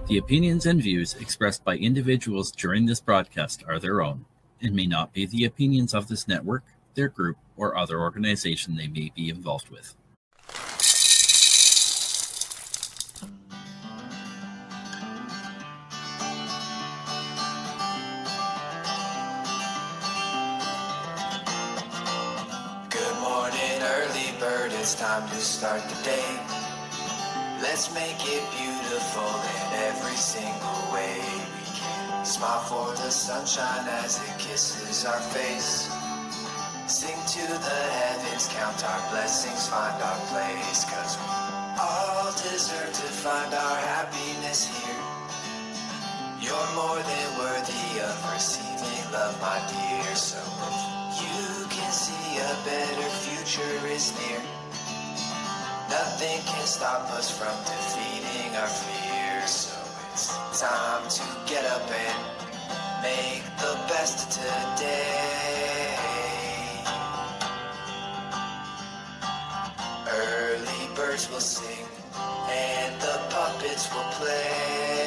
The opinions and views expressed by individuals during this broadcast are their own and may not be the opinions of this network, their group, or other organization they may be involved with. Good morning, early bird, it's time to start the day. Let's make it beautiful in every single way we can. Smile for the sunshine as it kisses our face. Sing to the heavens, count our blessings, find our place. 'Cause we all deserve to find our happiness here. You're more than worthy of receiving love, my dear. So if you can see a better future is near, nothing can stop us from defeating our fears. So it's time to get up and make the best today. Early birds will sing and the puppets will play.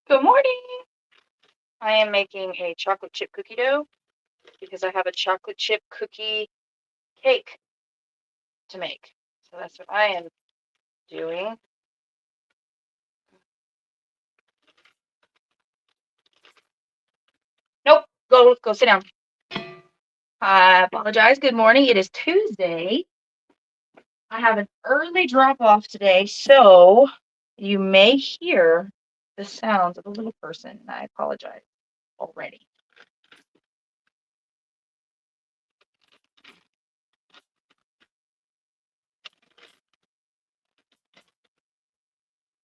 Good morning! I am making a chocolate chip cookie dough because I have a chocolate chip cookie cake to make. So that's what I am doing. Nope, go sit down. I apologize. Good morning. It is Tuesday. I have an early drop off today, so you may hear the sounds of a little person, and I apologize already.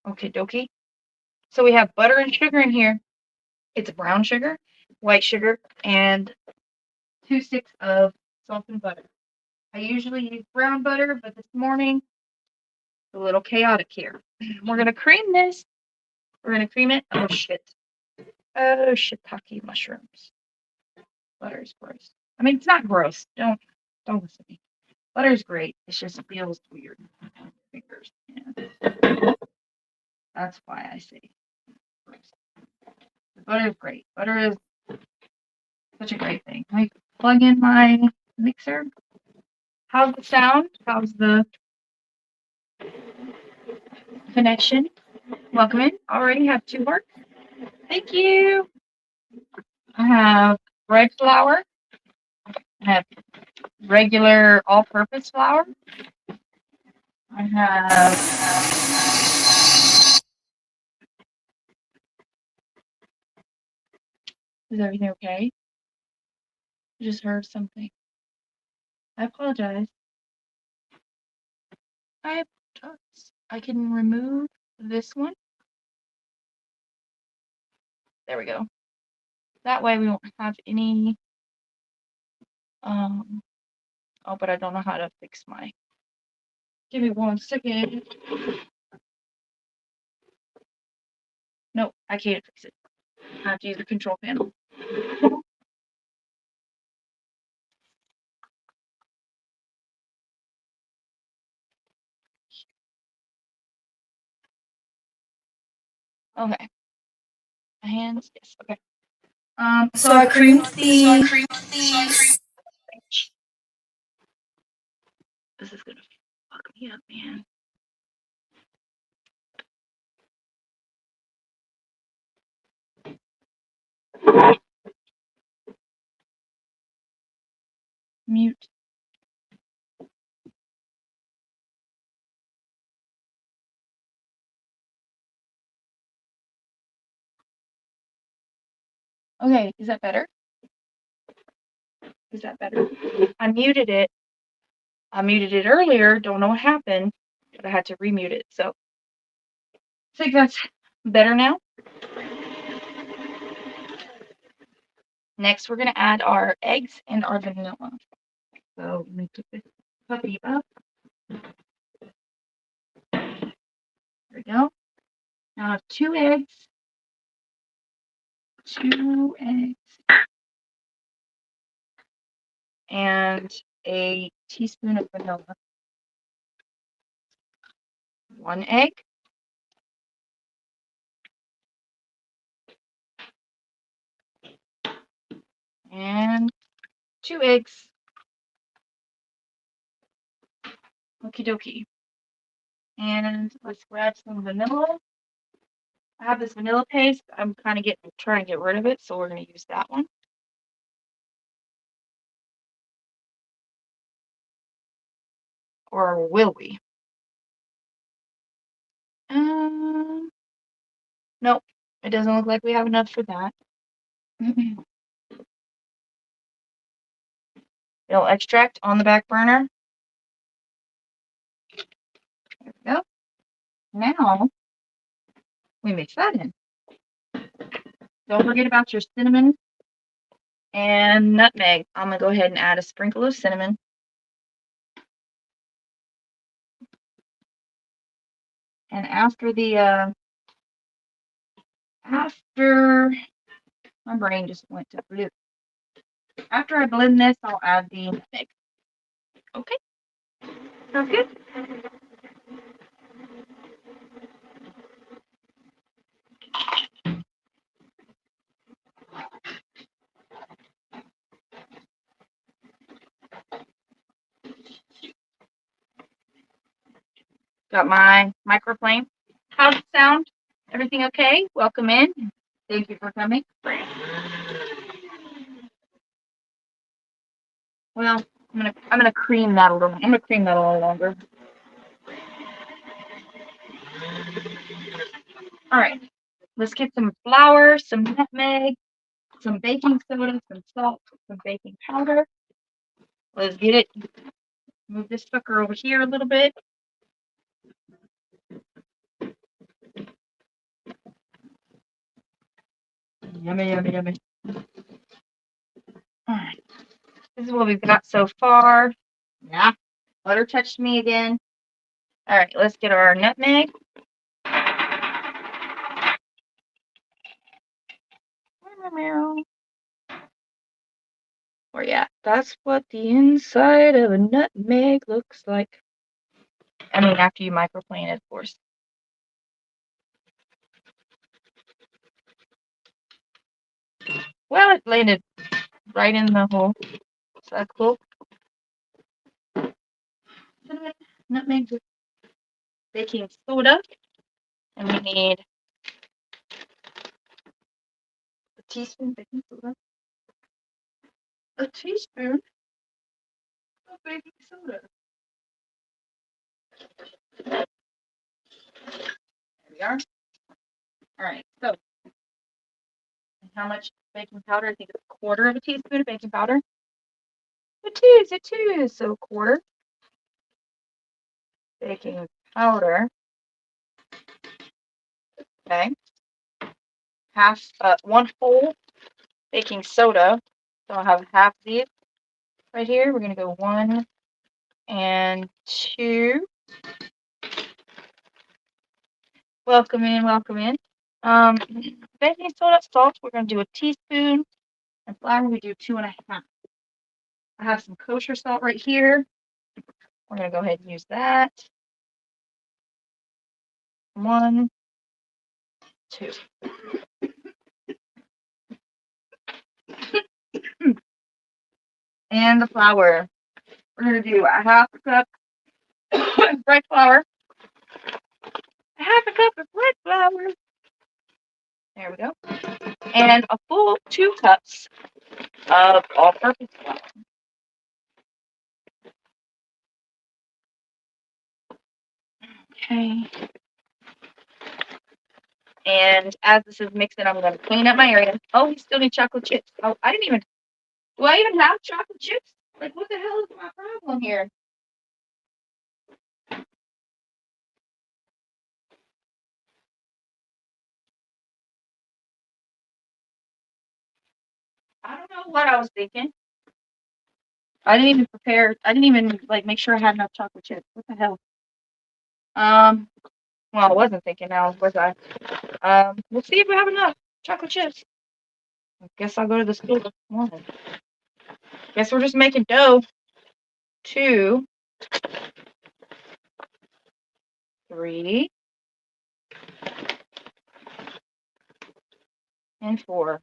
Okay, dokie. So we have butter and sugar in here. It's brown sugar, white sugar, and 2 sticks of salt and butter. I usually use brown butter, but this morning it's a little chaotic here. We're gonna cream this. We're gonna cream it. Oh shit. Oh, shiitake mushrooms. Butter is gross. I mean, it's not gross. Don't listen to me. Butter's great. It just feels weird on your fingers. Yeah. That's why I say gross. The butter is great. Butter is such a great thing. I plug in my mixer. How's the sound? How's the connection? Welcome in. Already have 2 work. Thank you. I have bread flour. I have regular all-purpose flour. I have Is everything okay? I just heard something. I apologize. I apologize. I can remove this one. There we go. That way we won't have any oh, but I don't know how to fix my. Give me 1 second. Nope, I can't fix it. I have to use the control panel. Okay. My hands, yes, okay. So I creamed the. This is gonna fuck me up, man. Mute. Okay, is that better? Is that better? I muted it. I muted it earlier. Don't know what happened, but I had to remute it. So I think that's better now. Next, we're going to add our eggs and our vanilla. So let me put this puppy up. There we go. Now I have 2 eggs. 2 eggs. And a teaspoon of vanilla. 1 egg. And 2 eggs. Okie dokie. And let's grab some vanilla. I have this vanilla paste. I'm kind of trying to get rid of it, so we're going to use that one. Or will we? Nope. It doesn't look like we have enough for that. It'll extract on the back burner. There we go. Now we mix that in. Don't forget about your cinnamon and nutmeg. I'm going to go ahead and add a sprinkle of cinnamon. And after my brain just went to blue. After I blend this, I'll add the nutmeg. Okay. Sounds good. Got my microplane. How's it sound? Everything okay? Welcome in. Thank you for coming. Well, I'm gonna cream that a little. I'm gonna cream that a little longer. All right. Let's get some flour, some nutmeg, some baking soda, some salt, some baking powder. Let's get it. Move this sucker over here a little bit. Yummy, yummy, yummy. All right. This is what we've got so far. Yeah. Butter touched me again. All right. Let's get our nutmeg. Or yeah, that's what the inside of a nutmeg looks like. I mean, after you microplane it, of course. Well, it landed right in the hole. Is that cool? Cinnamon, nutmeg, baking soda, and we need a teaspoon baking soda. A teaspoon of baking soda. There we are. All right, so how much baking powder? I think it's a quarter of a teaspoon of baking powder. It is. So a quarter baking powder. Okay. One whole baking soda. So I'll have half of these right here. We're gonna go 1 and 2. Welcome in, welcome in. Baking soda, salt, we're gonna do a teaspoon, and flour we do 2.5. I have some kosher salt right here. We're gonna go ahead and use that. 1, 2. And the flour. We're gonna do a half a cup of bread flour. A half a cup of bread flour. There we go. And a full 2 cups of all-purpose flour. Okay. And as this is mixing, I'm going to clean up my area. Oh, we still need chocolate chips. Oh, I didn't even. Do I even have chocolate chips? Like, what the hell is my problem here? I don't know what I was thinking. I didn't even prepare. I didn't even like make sure I had enough chocolate chips. What the hell? Well, I wasn't thinking now, was I? We'll see if we have enough chocolate chips. I guess I'll go to the school this morning. Guess we're just making dough. 2, 3, and 4.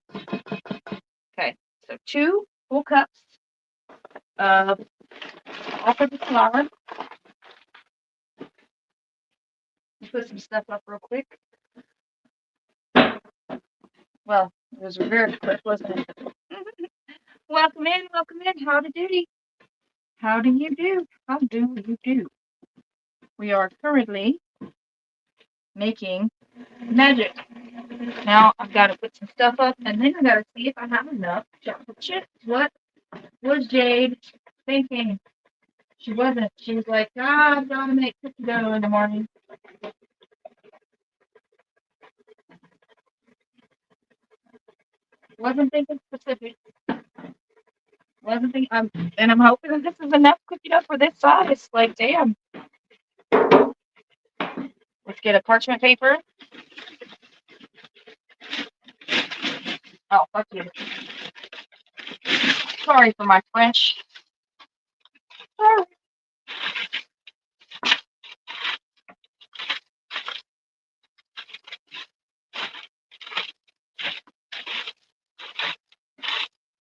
Okay, so 2 full cups of all-purpose flour. Put some stuff up real quick. Well, it was very quick, wasn't it? Welcome in, welcome in. Howdy doody. How do you do? How do you do? We are currently making magic. Now I've got to put some stuff up, and then I got to see if I have enough chocolate chips. What was Jade thinking? She wasn't. She was like, I've got to make cookie dough in the morning. Wasn't thinking specific. Wasn't thinking. I'm hoping that this is enough cookie dough for this size. Like, damn. Let's get a parchment paper. Oh, fuck you. Sorry for my French. Sorry.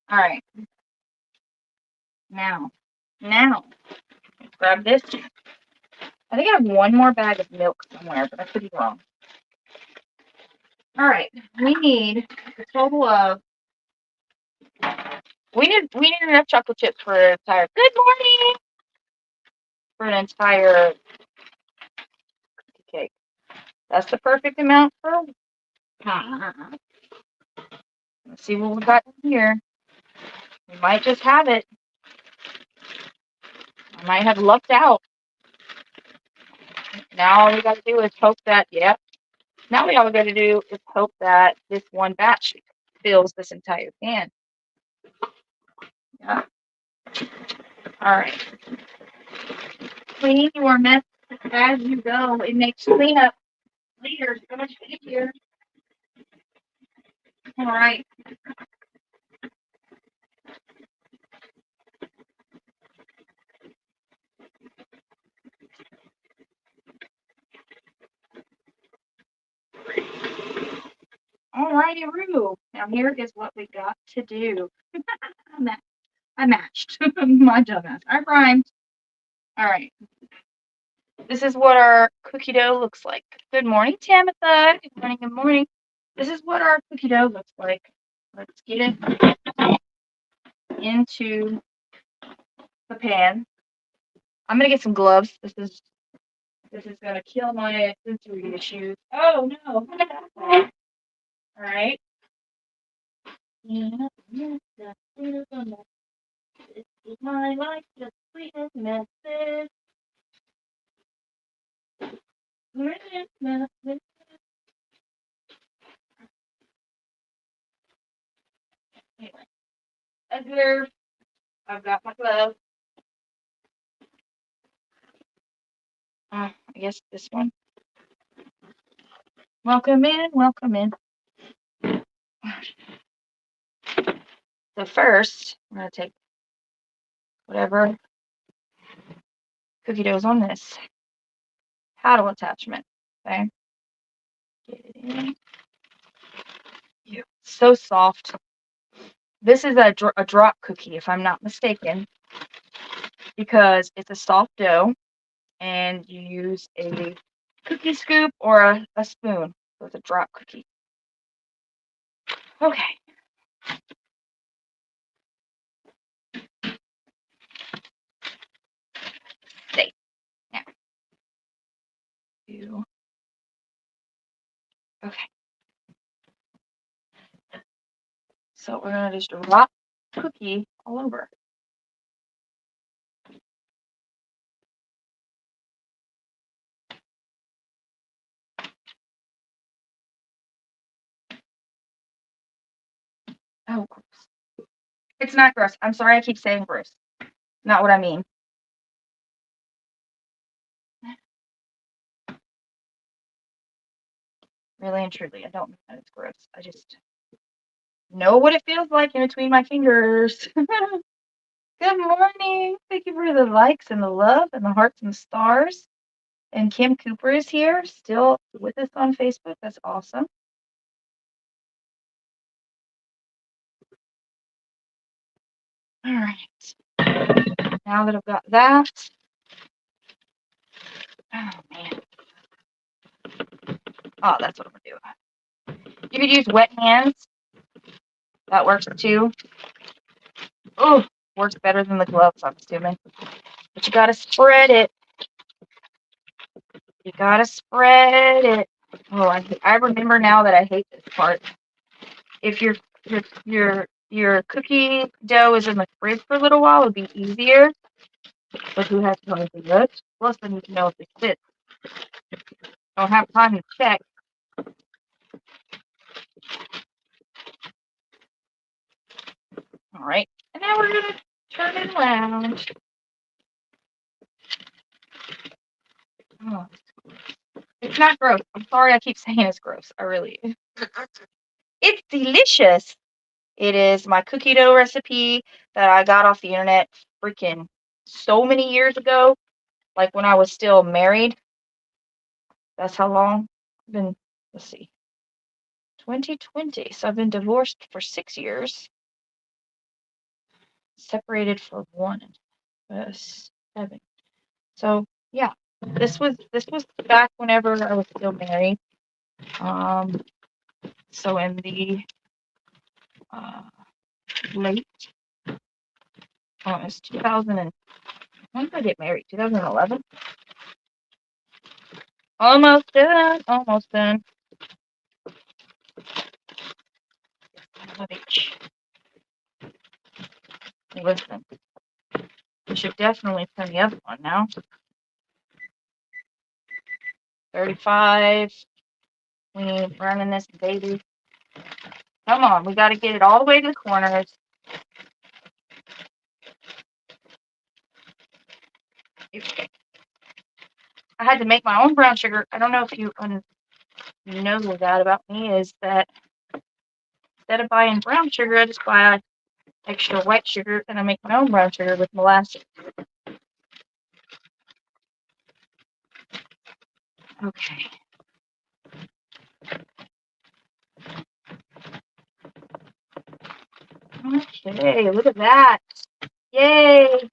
All right. Now, grab this. I think I have one more bag of milk somewhere, but I could be wrong. All right. We need a total of. We need enough chocolate chips for an entire. Good morning. For an entire cake. That's the perfect amount for. Let's see what we got in here. We might just have it. I might have lucked out. Now all we got to do is hope that, Now all we got to do is hope that this one batch fills this entire can. Yeah. All right. Clean your mess as you go. It makes cleanup later so much easier. All right. All righty, Roo. Now here is what we got to do. I matched. My dumbass. I rhymed. All right. This is what our cookie dough looks like. Good morning, Tamitha. Good morning, good morning. This is what our cookie dough looks like. Let's get it into the pan. I'm gonna get some gloves. This is gonna kill my sensory issues. Oh no. All right. This is my life, just sweetness message. Anyway, Edgar, I've got my glove. I guess this one. Welcome in, welcome in. So first, I'm going to take whatever cookie dough is on this paddle attachment. Okay. Get it in. Yeah. So soft. This is a drop cookie, if I'm not mistaken, because it's a soft dough and you use a cookie scoop or a spoon. So it's a drop cookie. Okay. Safe. Now. Okay. So we're going to just drop cookie all over. Oh, gross. It's not gross. I'm sorry I keep saying gross. Not what I mean. Really and truly, I don't mean that it's gross. I just know what it feels like in between my fingers. Good morning. Thank you for the likes and the love and the hearts and the stars. And Kim Cooper is here, still with us on Facebook. That's awesome. All right. Now that I've got that. Oh, man. Oh, that's what I'm going to do. You could use wet hands. That works too. Oh, works better than the gloves, I'm assuming. But you got to spread it. You got to spread it. Oh, I remember now that I hate this part. If your cookie dough is in the fridge for a little while, it'd be easier. But who has time to look? Plus, then you can know if it fits. Don't have time to check. All right, and now we're gonna turn it around. Oh, it's not gross. I'm sorry, I keep saying it's gross. I really. It's delicious. It is my cookie dough recipe that I got off the internet freaking so many years ago. Like when I was still married. That's how long I've been, let's see, 2020. So I've been divorced for 6 years. Separated for 7. So yeah, this was back whenever I was still married. So in the late, it was 2000 and when did I get married? 2011. Almost done. Almost done. Listen, we should definitely turn the other one now. 35. We need running this baby. Come on, we got to get it all the way to the corners. I had to make my own brown sugar. I don't know if you know that about me, is that instead of buying brown sugar, I just buy extra white sugar, and I make my own brown sugar with molasses. Okay. Okay, look at that. Yay.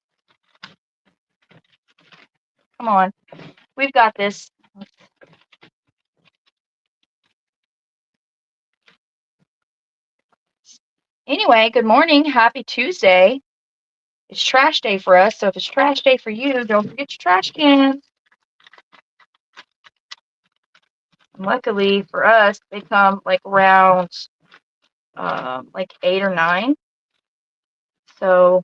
Come on. We've got this. Anyway, good morning. Happy Tuesday. It's trash day for us, so if it's trash day for you, don't forget your trash can. And luckily for us, they come like around like 8 or 9. So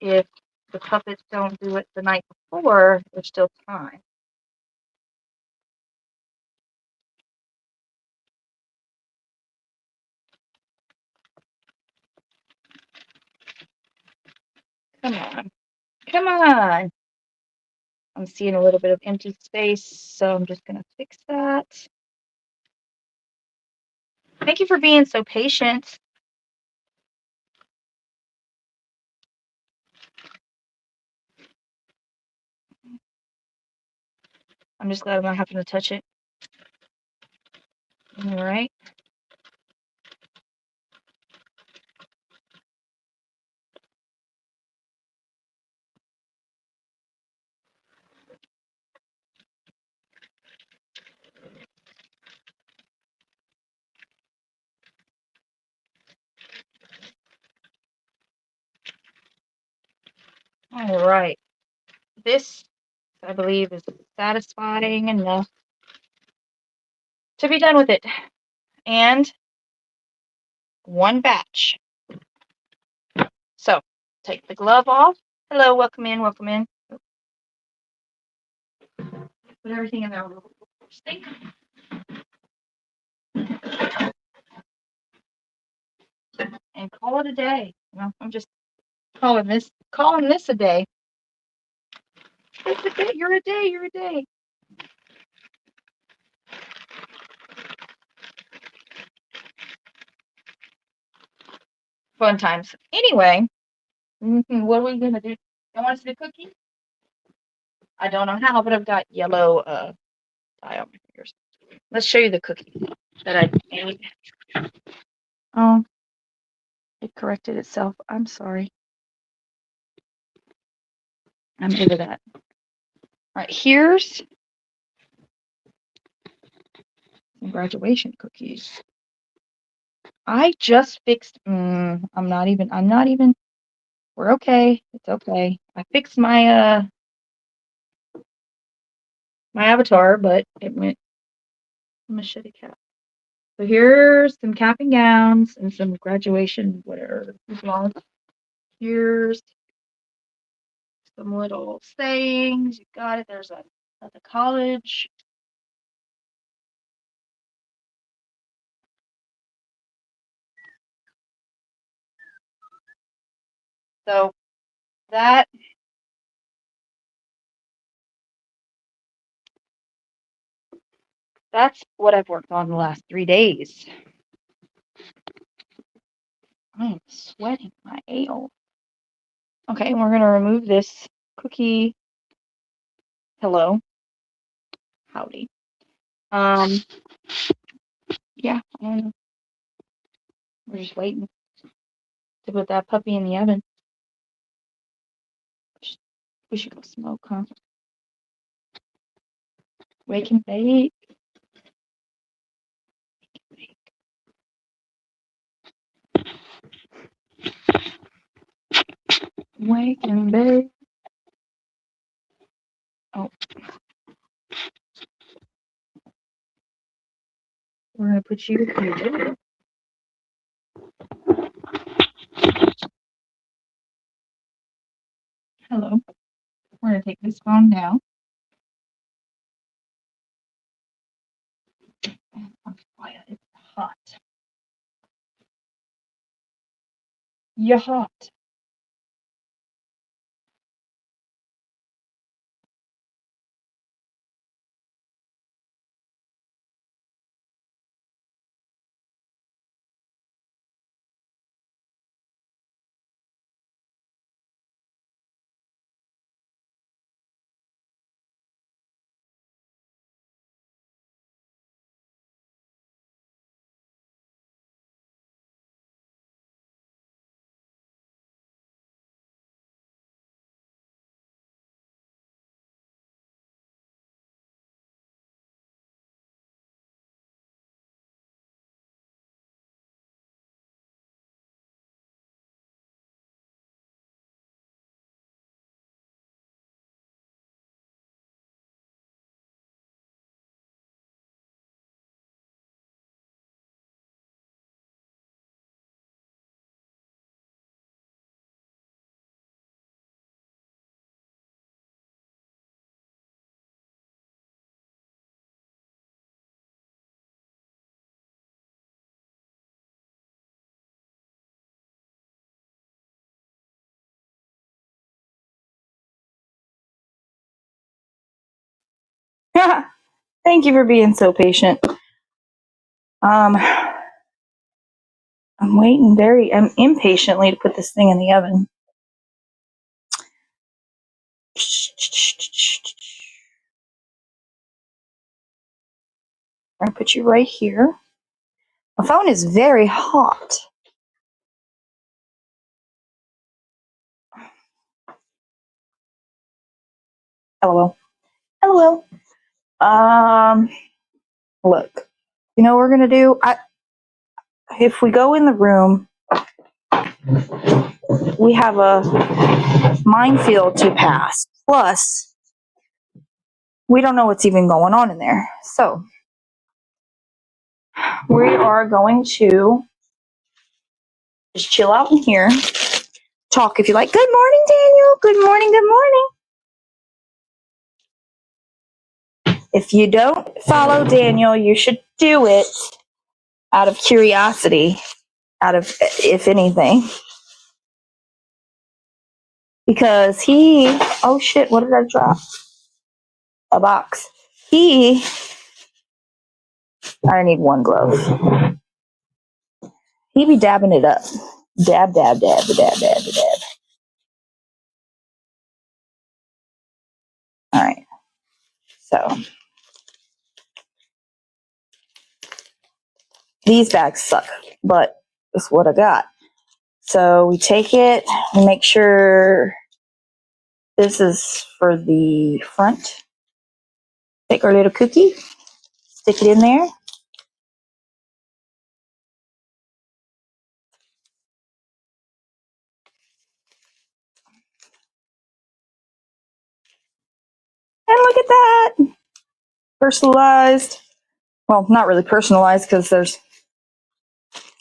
if the puppets don't do it the night before, there's still time. Come on. Come on. I'm seeing a little bit of empty space, so I'm just going to fix that. Thank you for being so patient. I'm just glad I'm not having to touch it. All right. All right. This, I believe, is satisfying enough to be done with it. And one batch. So take the glove off. Hello, welcome in, welcome in. Put everything in there. Stink. And call it a day. Well, I'm just calling this a day. It's a day. You're a day. You're a day. Fun times. Anyway, what are we gonna do? You want to see the cookie? I don't know how, but I've got yellow dye on my fingers. Let's show you the cookie that I made. Oh, it corrected itself. I'm sorry. I'm over that. All right, here's some graduation cookies. I just fixed. I'm not even. We're okay. It's okay. I fixed my my avatar, but it went machete cap. So here's some cap and gowns and some graduation whatever. Here's some little sayings. You got it. There's a at the college. So that's what I've worked on the last 3 days. I am sweating my ale. Okay, we're gonna remove this cookie. Hello. Howdy. Yeah, I don't know. We're just waiting to put that puppy in the oven. We should go smoke, huh? Wake and bake. Wake and bake. Oh. We're gonna put you here. Hello. We're gonna take this phone now. It's hot. You're hot. Thank you for being so patient. I'm waiting very impatiently to put this thing in the oven. I'm gonna put you right here. My phone is very hot. LOL. LOL. Look. You know what we're gonna do? If we go in the room, we have a minefield to pass. Plus, we don't know what's even going on in there. So, we are going to Just chill out in here. Talk if you like. Good morning, Daniel. Good morning, good morning. If you don't follow Daniel, you should do it out of curiosity, out of, if anything. Because oh shit, what did I drop? A box. I need one glove. He be dabbing it up. Dab, dab, dab, dab, dab, dab. All right. So these bags suck, but it's what I got. So we take it, we make sure this is for the front. Take our little cookie, stick it in there. And look at that. Personalized. Well, not really personalized because there's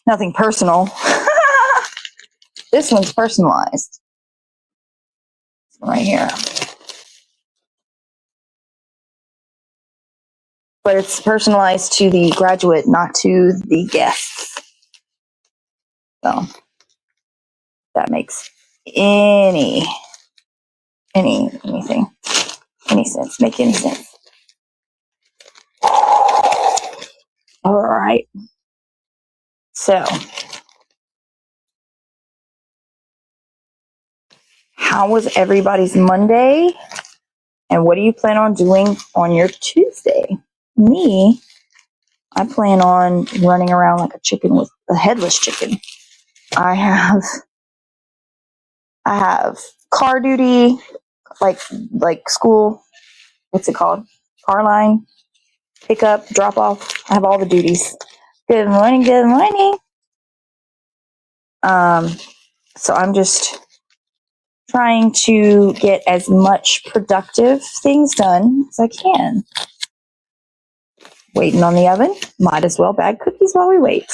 nothing personal. This one's personalized. This one right here. But it's personalized to the graduate, not to the guests. So that makes anything, any sense, make any sense. All right. So how was everybody's Monday? And what do you plan on doing on your Tuesday? Me, I plan on running around like a chicken with a headless chicken. I have car duty, like school, what's it called? Car line, pick up, drop off. I have all the duties. Good morning, good morning. So I'm just trying to get as much productive things done as I can. Waiting on the oven. Might as well bag cookies while we wait.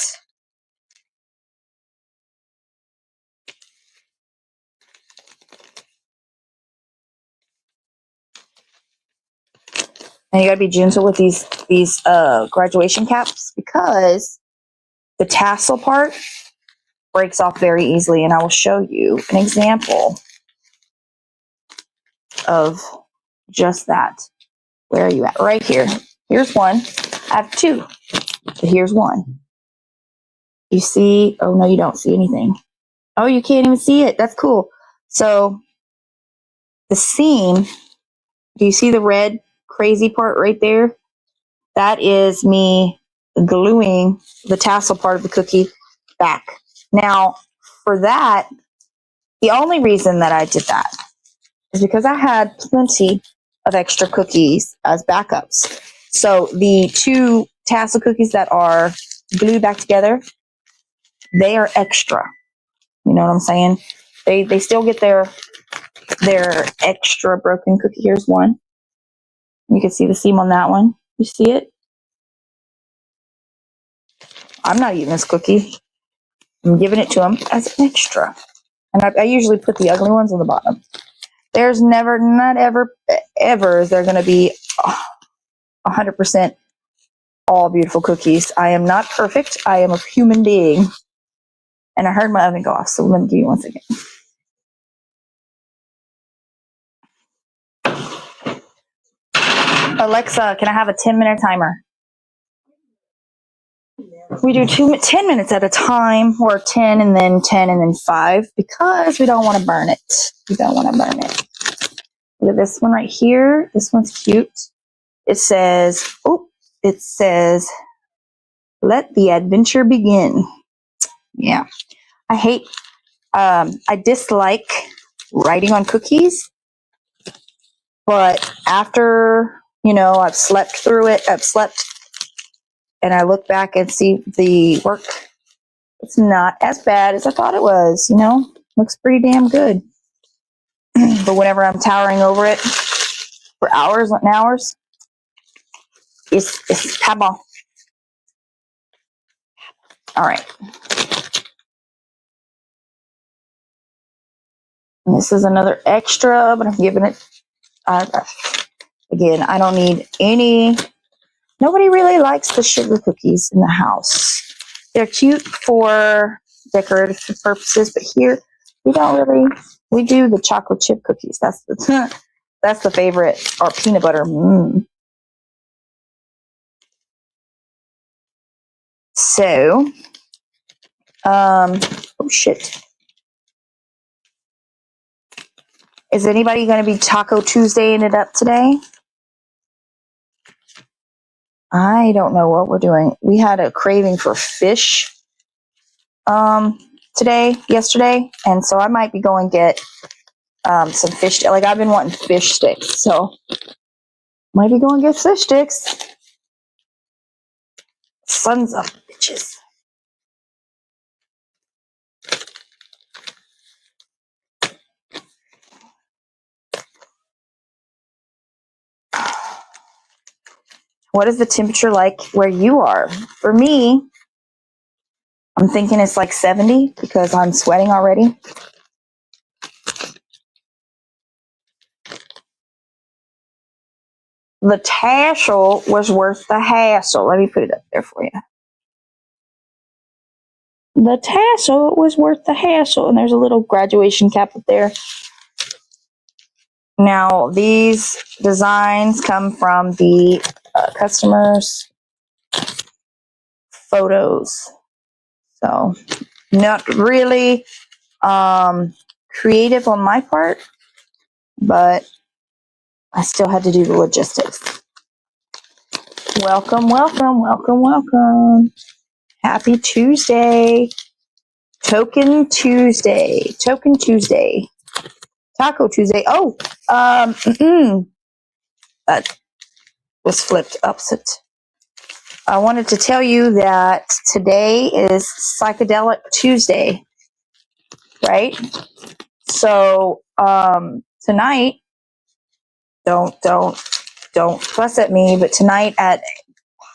And you gotta be gentle with these graduation caps because the tassel part breaks off very easily. And I will show you an example of just that. Where are you at? Right here. Here's one. I have two, but here's one. You see? Oh no, you don't see anything. Oh, you can't even see it. That's cool. So the seam, do you see the red crazy part right there? That is me gluing the tassel part of the cookie back. Now, for that, the only reason that I did that is because I had plenty of extra cookies as backups. So the two tassel cookies that are glued back together, they are extra. You know what I'm saying? They still get their extra broken cookie. Here's one. You can see the seam on that one. You see it? I'm not eating this cookie. I'm giving it to them as an extra. And I usually put the ugly ones on the bottom. There's never, not ever, ever is there going to be 100% all beautiful cookies. I am not perfect. I am a human being. And I heard my oven go off, so let me give you 1 second. Alexa, can I have a 10-minute timer? We do 10 minutes at a time, or 10 and then 10 and then 5, because we don't want to burn it. We don't want to burn it. Look at this one right here. This one's cute. It says, let the adventure begin. Yeah. I dislike writing on cookies, but after, I've slept through it, and I look back and see the work, it's not as bad as I thought it was, looks pretty damn good. But whenever I'm towering over it for hours and hours, it's taboo. All right. And this is another extra, but I'm giving it, again, I don't need any. Nobody really likes the sugar cookies in the house. They're cute for decorative purposes, but here we don't really, we do the chocolate chip cookies. That's the, that's the favorite, or peanut butter. So, oh shit. Is anybody going to be Taco Tuesday-ing it up today? I don't know what we're doing. We had a craving for fish yesterday, and so I might be going get some fish. Like, I've been wanting fish sticks, so might be going get fish sticks. Sons of bitches. What is the temperature like where you are? For me, I'm thinking it's like 70 because I'm sweating already. The tassel was worth the hassle. Let me put it up there for you. The tassel was worth the hassle. And there's a little graduation cap up there. Now, these designs come from the customers' photos. So, not really creative on my part, but I still had to do the logistics. Welcome, welcome, welcome, welcome. Happy Tuesday. Token Tuesday. Token Tuesday. Taco Tuesday. Oh, that was flipped opposite. I wanted to tell you that today is Psychedelic Tuesday, right? So tonight, don't fuss at me, but tonight at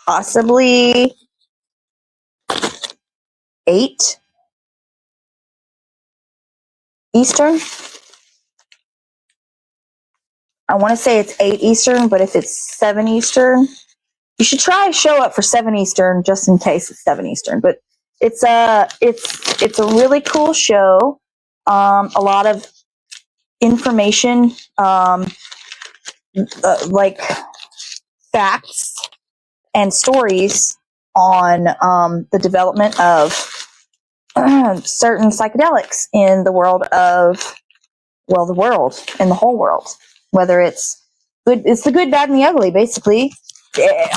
possibly 8 Eastern. I want to say it's 8 Eastern, but if it's 7 Eastern, you should try to show up for 7 Eastern just in case it's 7 Eastern. But it's a really cool show. A lot of information, like facts and stories on the development of certain psychedelics in the world of, well, the world, in the whole world. Whether it's good, it's the good, bad, and the ugly, basically.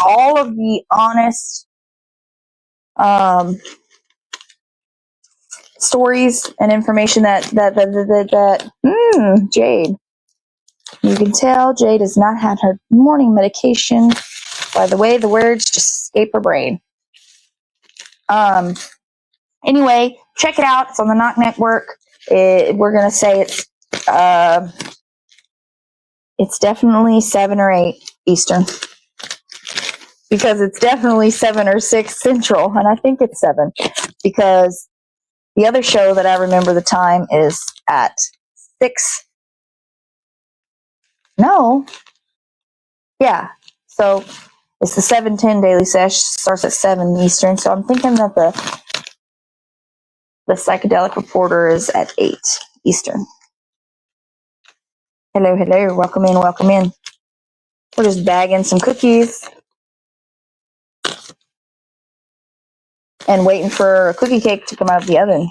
All of the honest stories and information that Jade. You can tell Jade has not had her morning medication. By the way, the words just escape her brain. Anyway, check it out. It's on the Knock Network. We're gonna say it's definitely 7 or 8 Eastern. Because it's definitely 7 or 6 Central, and I think it's 7. Because the other show that I remember the time is at 6. No. Yeah. So it's the 7:10 Daily Sesh. Starts at 7 Eastern. So I'm thinking that the Psychedelic Reporter is at 8 Eastern. Hello, hello. Welcome in, welcome in. We're just bagging some cookies and waiting for a cookie cake to come out of the oven.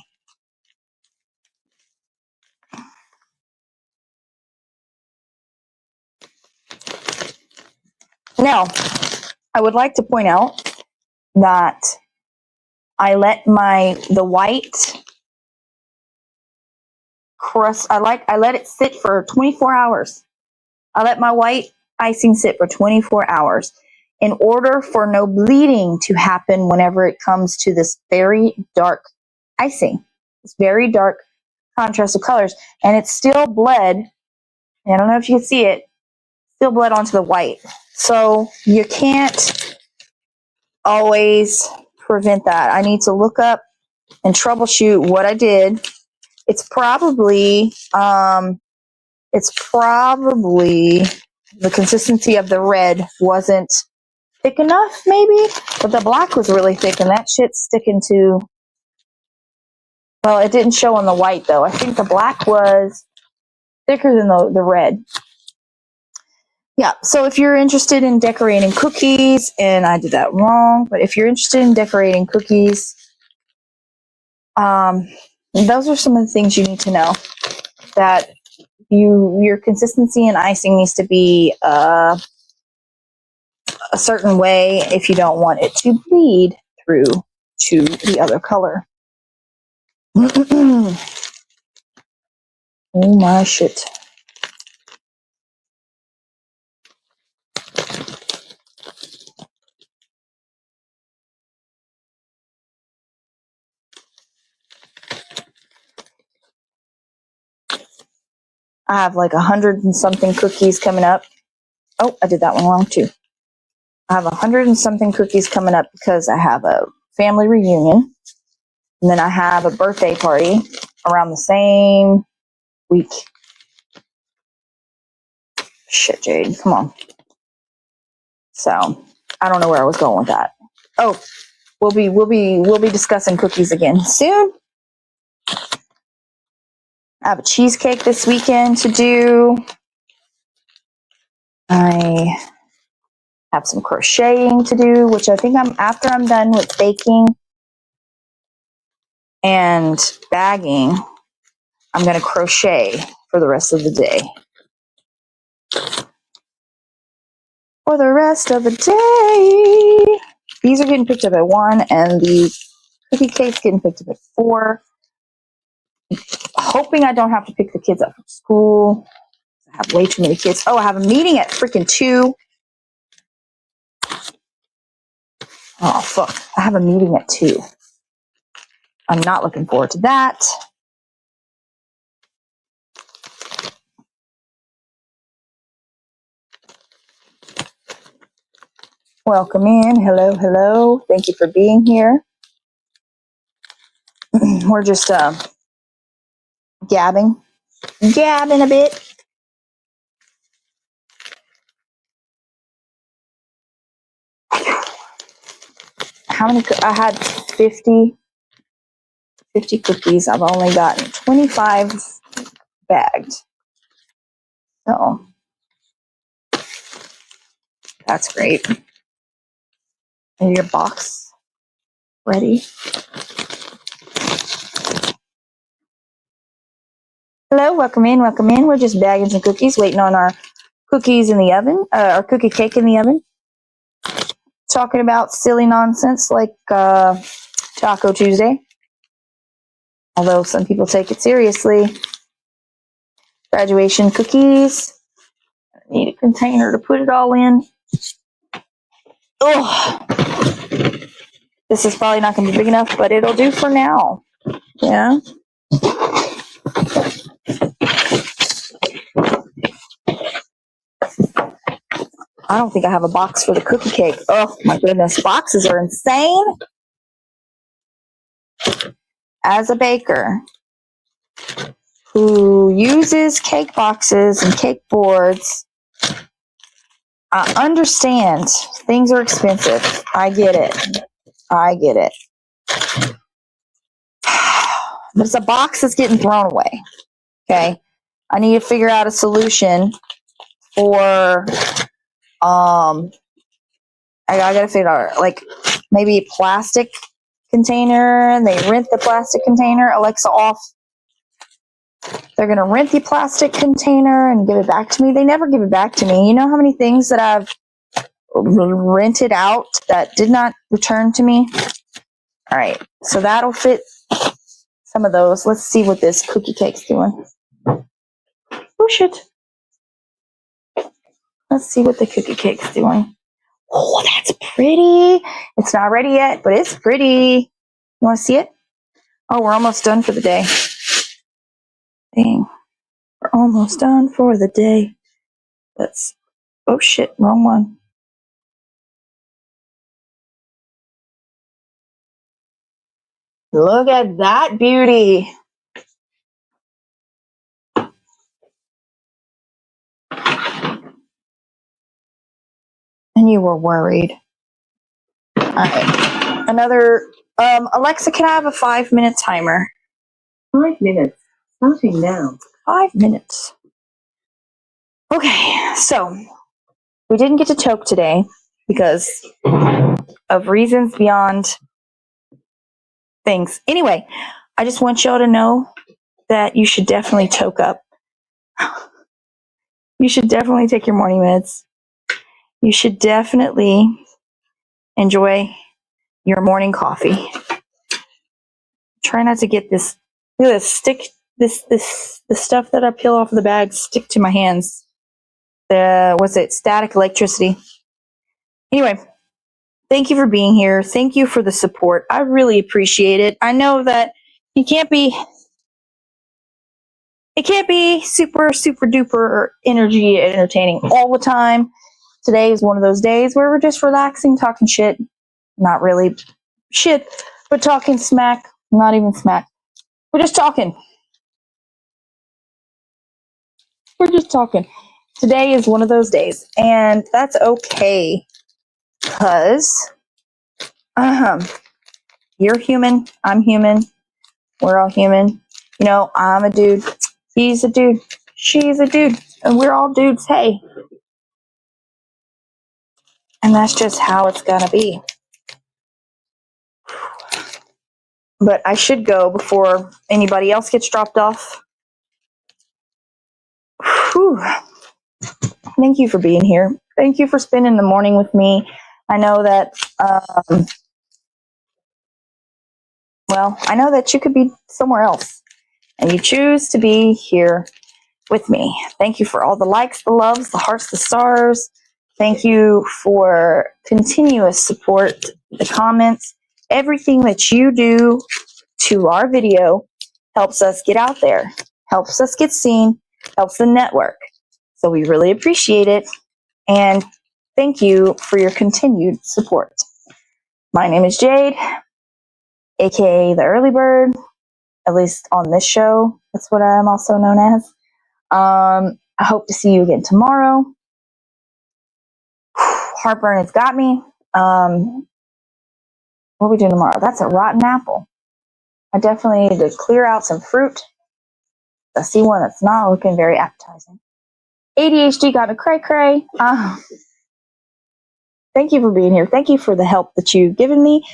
Now, I would like to point out that I let the white crust, I let it sit for 24 hours. I let my white icing sit for 24 hours in order for no bleeding to happen whenever it comes to this very dark icing. This very dark contrast of colors. And it still bled, I don't know if you can see it, still bled onto the white. So you can't always prevent that. I need to look up and troubleshoot what I did. It's probably the consistency of the red wasn't thick enough, maybe, but the black was really thick, and that shit's sticking to. Well, it didn't show on the white though. I think the black was thicker than the red. Yeah, so if you're interested in decorating cookies, and I did that wrong, but if you're interested in decorating cookies, those are some of the things you need to know. That your consistency in icing needs to be a certain way if you don't want it to bleed through to the other color. Oh my shit. I have like 100 and something cookies coming up. Oh, I did that one wrong too. I have 100 and something cookies coming up because I have a family reunion. And then I have a birthday party around the same week. Shit, Jade, come on. So I don't know where I was going with that. Oh, we'll be discussing cookies again soon. I have a cheesecake this weekend to do. I have some crocheting to do, which I think after I'm done with baking and bagging, I'm going to crochet for the rest of the day. For the rest of the day. These are getting picked up at 1, and the cookie cake's getting picked up at 4. Hoping I don't have to pick the kids up from school. I have way too many kids. Oh, I have a meeting at freaking 2. Oh, fuck. I have a meeting at 2. I'm not looking forward to that. Welcome in. Hello, hello. Thank you for being here. We're just gabbing a bit. How many? I had 50 cookies. I've only gotten 25 bagged. So that's great. Is your box ready? Hello, welcome in, welcome in. We're just bagging some cookies, waiting on our cookies in the oven, our cookie cake in the oven. Talking about silly nonsense like Taco Tuesday. Although some people take it seriously. Graduation cookies. I need a container to put it all in. Ugh. This is probably not going to be big enough, but it'll do for now. Yeah. I don't think I have a box for the cookie cake. Oh my goodness, boxes are insane. As a baker who uses cake boxes and cake boards, I understand things are expensive. I get it. But it's a box that's getting thrown away. Okay. I need to figure out a solution for I gotta figure out like maybe a plastic container, and they rent the plastic container. Alexa off. They're gonna rent the plastic container and give it back to me. They never give it back to me. You know how many things that I've rented out that did not return to me? All right, so that'll fit some of those. Let's see what this cookie cake's doing. Oh shit. Let's see what the cookie cake's doing. Oh, that's pretty. It's not ready yet, but it's pretty. You want to see it? Oh, we're almost done for the day. Dang. We're almost done for the day. That's, oh shit, wrong one. Look at that beauty. And you were worried. All right. Another, Alexa, can I have a 5-minute timer? 5 minutes. Starting now. 5 minutes. Okay, so we didn't get to toke today because of reasons beyond things. Anyway, I just want y'all to know that you should definitely toke up. You should definitely take your morning meds. You should definitely enjoy your morning coffee. Try not to get this. Look at this. Stick the stuff that I peel off of the bag stick to my hands. What's it? Static electricity. Anyway, thank you for being here. Thank you for the support. I really appreciate it. I know that it can't be super duper energy entertaining all the time. Today is one of those days where we're just relaxing, talking shit. Not really shit, but talking smack. Not even smack. We're just talking. We're just talking. Today is one of those days, and that's okay, because you're human, I'm human, we're all human. You know, I'm a dude, he's a dude, she's a dude, and we're all dudes, hey. And that's just how it's gonna be. But I should go before anybody else gets dropped off. Whew. Thank you for being here. Thank you for spending the morning with me. I know that, I know that you could be somewhere else, and you choose to be here with me. Thank you for all the likes, the loves, the hearts, the stars. Thank you for continuous support, the comments. Everything that you do to our video helps us get out there, helps us get seen, helps the network. So we really appreciate it. And thank you for your continued support. My name is Jade, aka the Early Bird, at least on this show. That's what I'm also known as. I hope to see you again tomorrow. Heartburn has got me. What are we doing tomorrow? That's a rotten apple. I definitely need to clear out some fruit. I see one that's not looking very appetizing. ADHD got me cray-cray. Thank you for being here. Thank you for the help that you've given me,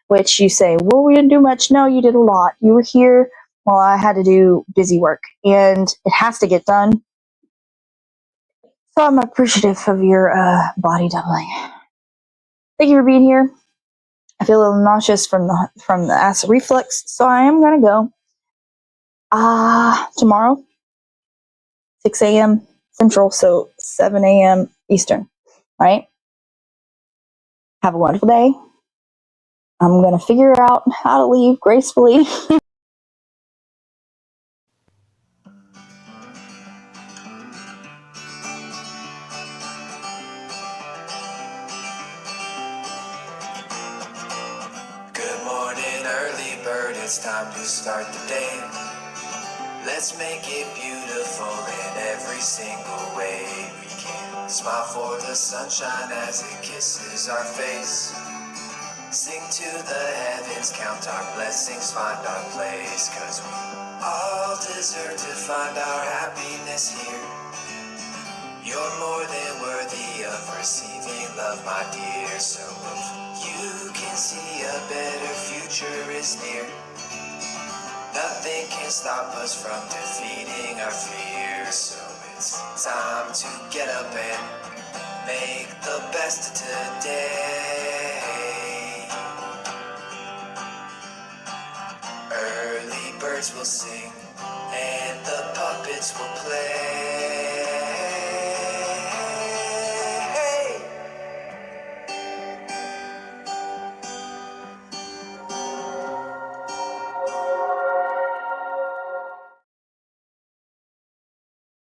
which you say, well, we didn't do much. No, you did a lot. You were here while I had to do busy work, and it has to get done. So I'm appreciative of your body doubling. Thank you for being here. I feel a little nauseous from the acid reflux, so I am gonna go. Tomorrow, 6 a.m. Central, so 7 a.m. Eastern. All right. Have a wonderful day. I'm gonna figure out how to leave gracefully. Good morning, early bird, it's time to start the day. Let's make it beautiful in every single way we can. Smile for the sunshine as it kisses our face. Sing to the heavens, count our blessings, find our place, 'cause we all deserve to find our happiness here. You're more than worthy of receiving love, my dear. So if you can see a better future is near, nothing can stop us from defeating our fears. So it's time to get up and make the best of today. Early birds will sing and the puppets will